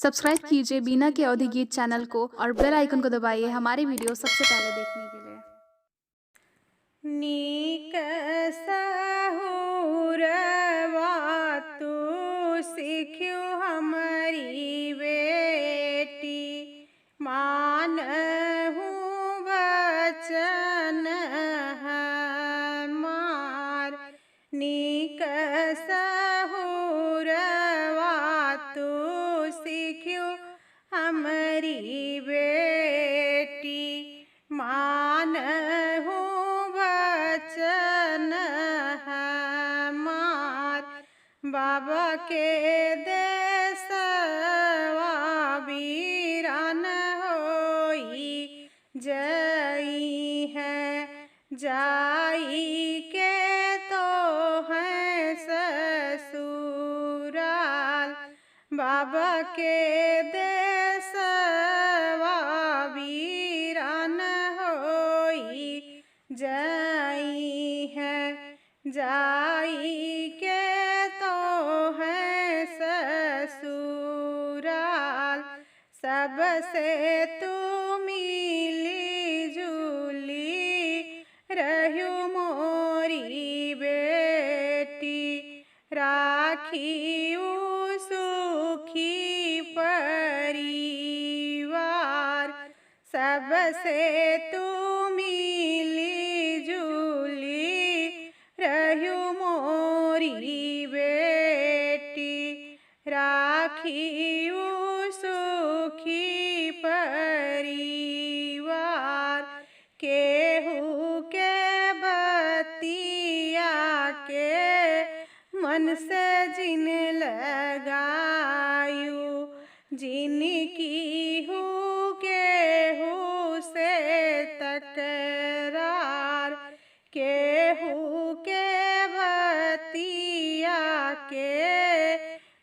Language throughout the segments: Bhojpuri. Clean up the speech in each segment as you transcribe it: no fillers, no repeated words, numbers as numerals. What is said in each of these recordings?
सब्सक्राइब कीजिए बीना के अवधि गीत चैनल को और बेल आइकन को दबाइए हमारी वीडियो सबसे पहले देखने के लिए। नीक सहुरवा तू सिख्यु हमारी बेटी, मानहु वचन हमार। नीक सहुरवा तू सिख्यु हमारी बेटी, मानहु वचन हमार। बाबा के देशवा वीरान होई जई है, जाई के तो है ससुराल। बाबा के देशवा वीरान होई जाई है, जाई के तो है ससुराल। सबसे तू मिली जुली रहु मोरी बेटी, राखियु सुखी परिवार। सबसे तू मिली जुली रहु मोरी बेटी, राखियु सुखी परिवार। केहू के बतिया के मन से जिन लगायु, जिनकी हूँ केहू से तकरार। केहू के बतिया के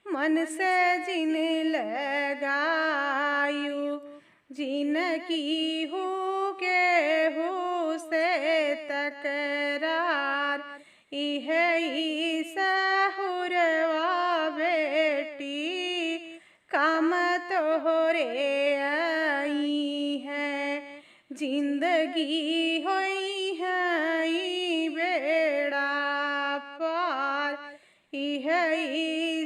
मन से जिन लगायु, जिनकी हूँ केहू से तकरार। इहे सहुरवा बेटी काम तोहरे आई है, जिंदगी होई है बेड़ा पार। इहे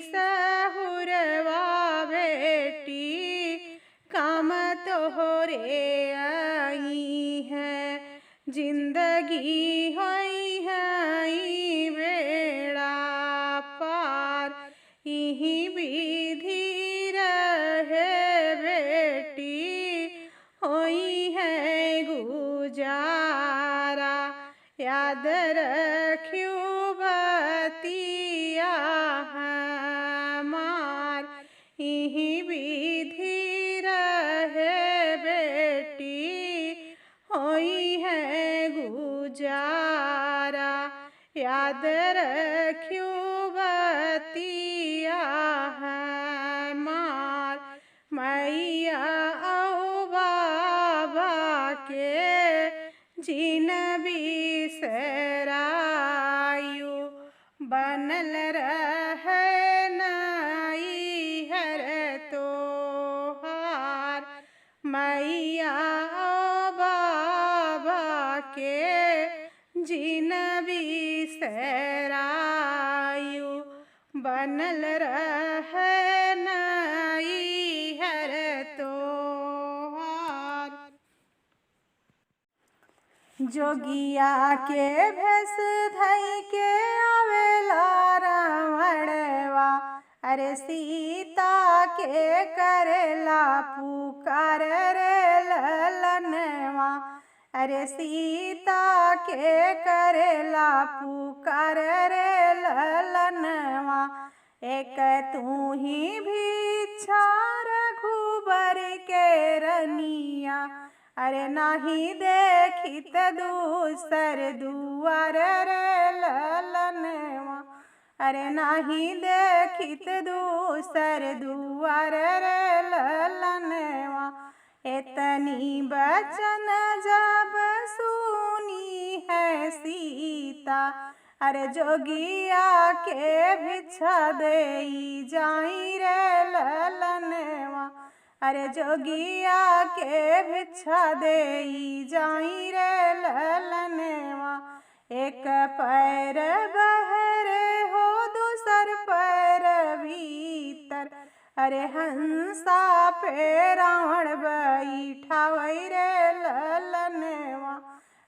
सहुरवा बेटी काम तोहरे आई है, जिंदगी होई है बेड़ा पार। यही विधि रहे बेटी होई है गुजारा, याद रखियो बतिया हमार। यही विधि रहे बेटी होई है गुजारा, याद रखियो बतिया हमार। मैया औ बाबा के जिन बिसरायु, बनल रहे नाई हर तोहार। मैया औ बाबा के जिन बिसरायु, बनल रहे नाई हर तोहार। जोगिया के भेष धई के आवेला रावणवा, अरे सीता के करेला पुकार रे ललनवा। अरे सीता के करेला पुकार रे ललनवा। एक तू ही भिक्षा रघुबर के रनिया, अरे नाही देखित दूसर दुआर रे ललनवा। अरे नाही देखित दूसर दुआर रे ललनवा। एतनी बचन जब सुनी है सीता, अरे जोगिया के भिक्षा देई जाई रे ललनवा। अरे जोगिया के भिक्षा देई जाई रे ललनवा। एक पैर बहरे हो दूसर पैर भीतर। अरे हंसा पे रावण बैठावई रे ललनवा।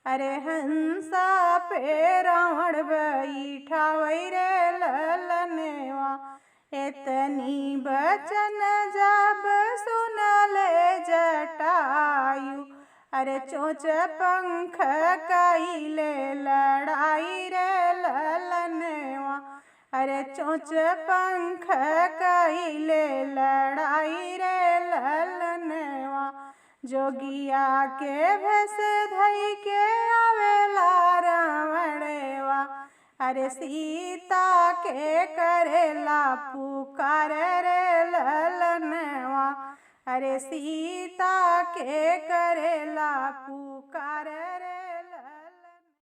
अरे हंसा पे रावण बैठावई रे ललनवा। इतनी बचन जब सुन ले जटायु। अरे चोंच पंख कइले लड़ाई रे ललनवा। अरे चोंच पंख कइले लड़ाई रे ललनवा। जोगिया के भेष धई के आवेला रावणवा। अरे सीता के करेला पुकार रे ललनवा। अरे सीता के करेला पुकार।